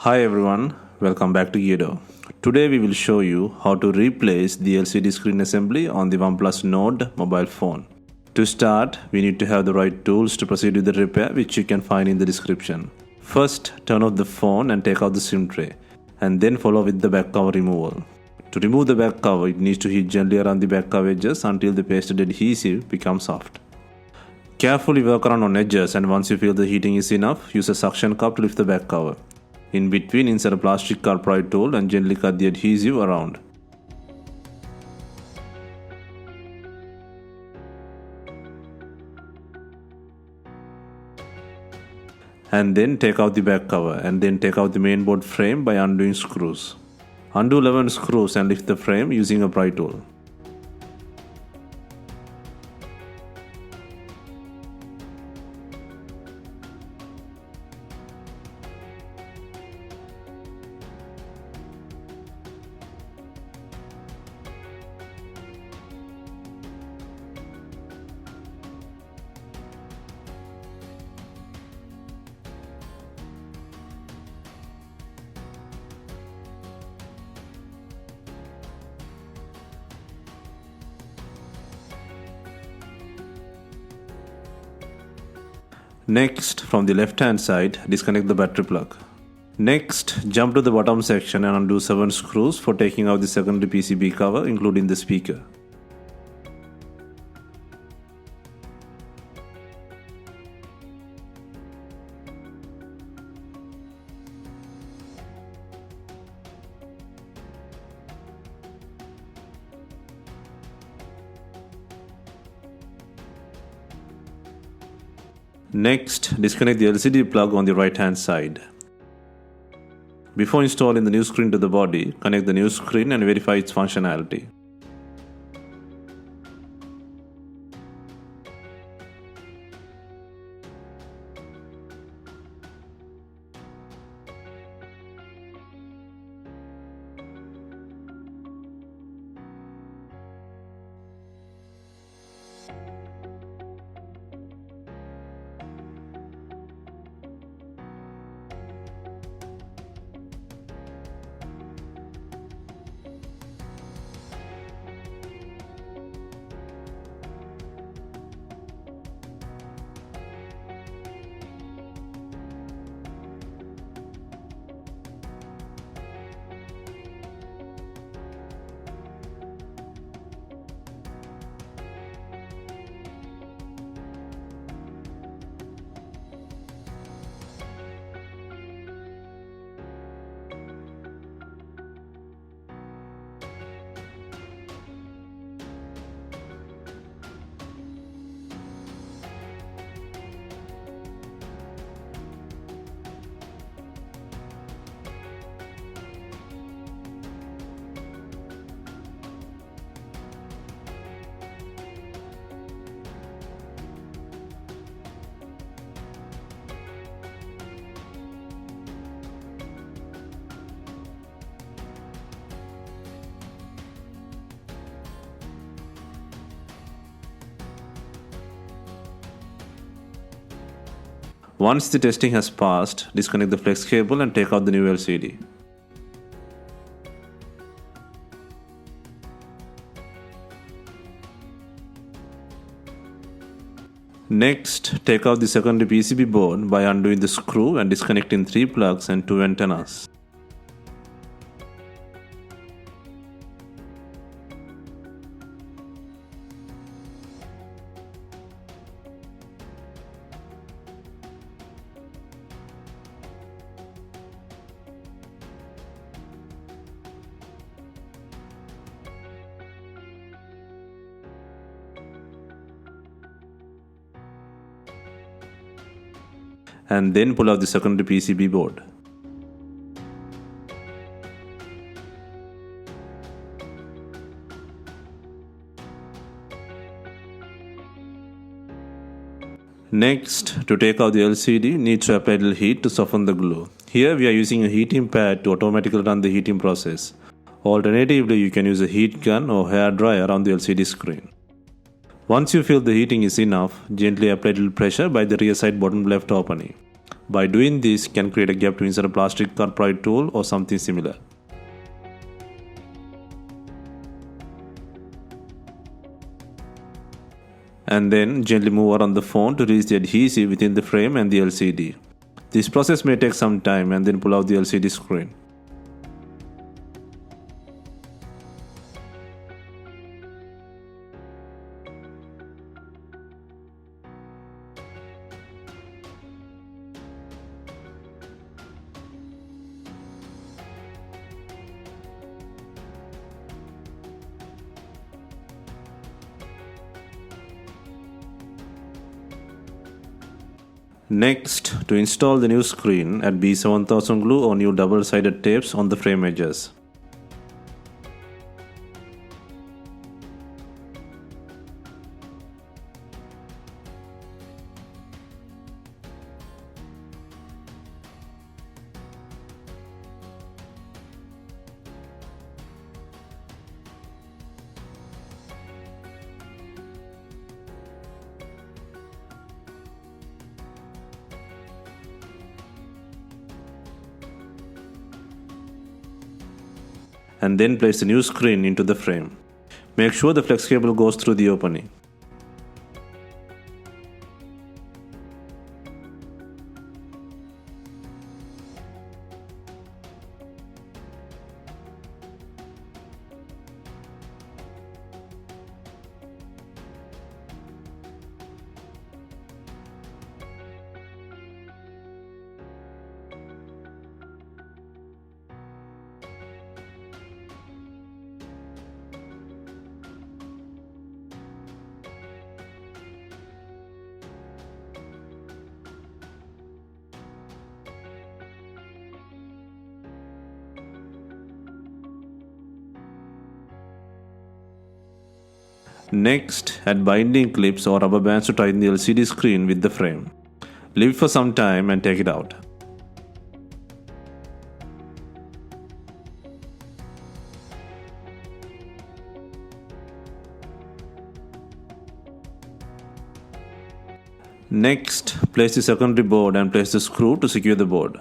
Hi everyone, welcome back to Geardo. Today we will show you how to replace the LCD screen assembly on the Oneplus Nord mobile phone. To start, we need to have the right tools to proceed with the repair, which you can find in the description. First, turn off the phone and take out the SIM tray, and then follow with the back cover removal. To remove the back cover, it needs to heat gently around the back cover edges until the pasted adhesive becomes soft. Carefully work around on edges, and once you feel the heating is enough, use a suction cup to lift the back cover. In between, insert a plastic cardboard tool and gently cut the adhesive around. And then take out the back cover, and then take out the mainboard frame by undoing screws. Undo 11 screws and lift the frame using a pry tool. Next, from the left hand side, disconnect the battery plug. Next, jump to the bottom section and undo 7 screws for taking out the secondary PCB cover, including the speaker. Next, disconnect the LCD plug on the right hand side. Before installing the new screen to the body, connect the new screen and verify its functionality. Once the testing has passed, disconnect the flex cable and take out the new LCD. Next, take out the secondary PCB board by undoing the screw and disconnecting 3 plugs and 2 antennas. And then pull out the secondary PCB board. Next, to take out the LCD, need to apply a little heat to soften the glue. Here we are using a heating pad to automatically run the heating process. Alternatively, you can use a heat gun or hair dryer on the LCD screen. Once you feel the heating is enough, gently apply a little pressure by the rear side bottom left opening. By doing this, you can create a gap to insert a plastic upright tool or something similar. And then gently move around the phone to release the adhesive within the frame and the LCD. This process may take some time, and then pull out the LCD screen. Next, to install the new screen, add B7000 glue or new double-sided tapes on the frame edges. And then place the new screen into the frame. Make sure the flex cable goes through the opening. Next, add binding clips or rubber bands to tighten the LCD screen with the frame. Leave it for some time and take it out. Next, place the secondary board and place the screw to secure the board.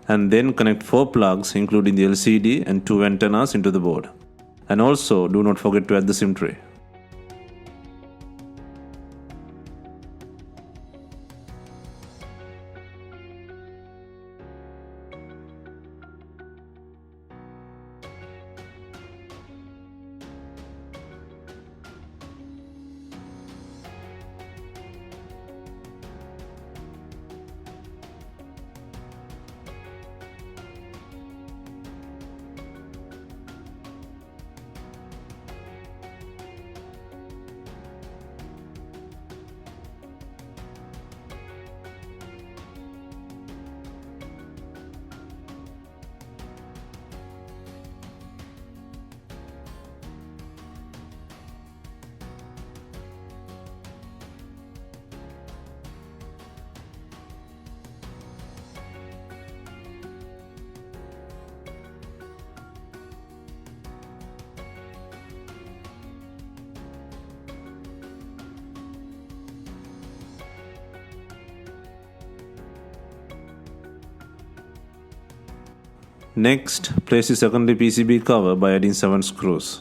And then connect 4 plugs including the LCD and 2 antennas into the board. And also do not forget to add the SIM tray. Next, place the secondary PCB cover by adding 7 screws.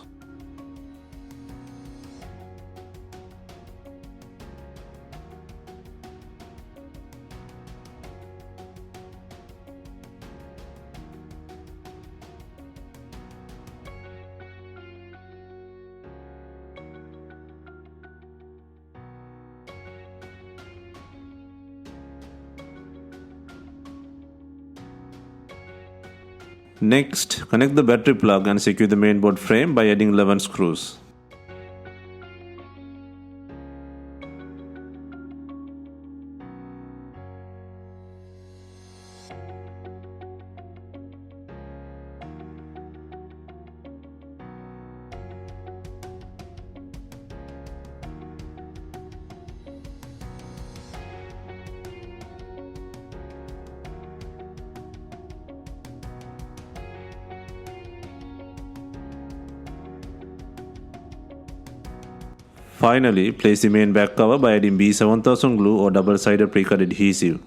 Next, connect the battery plug and secure the mainboard frame by adding 11 screws. Finally, place the main back cover by adding B7000 glue or double-sided pre-cut adhesive.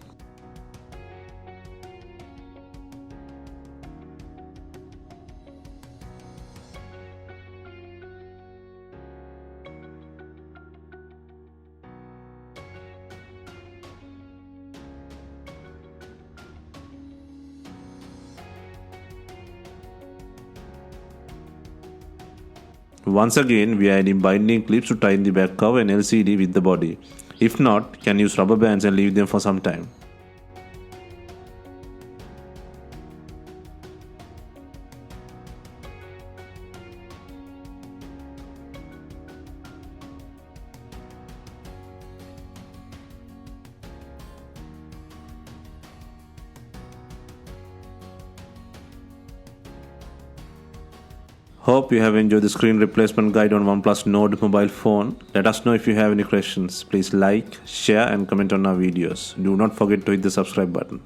Once again, we are adding binding clips to tighten the back cover and LCD with the body. If not, can use rubber bands and leave them for some time. Hope you have enjoyed the screen replacement guide on OnePlus Nord mobile phone. Let us know if you have any questions. Please like, share and comment on our videos. Do not forget to hit the subscribe button.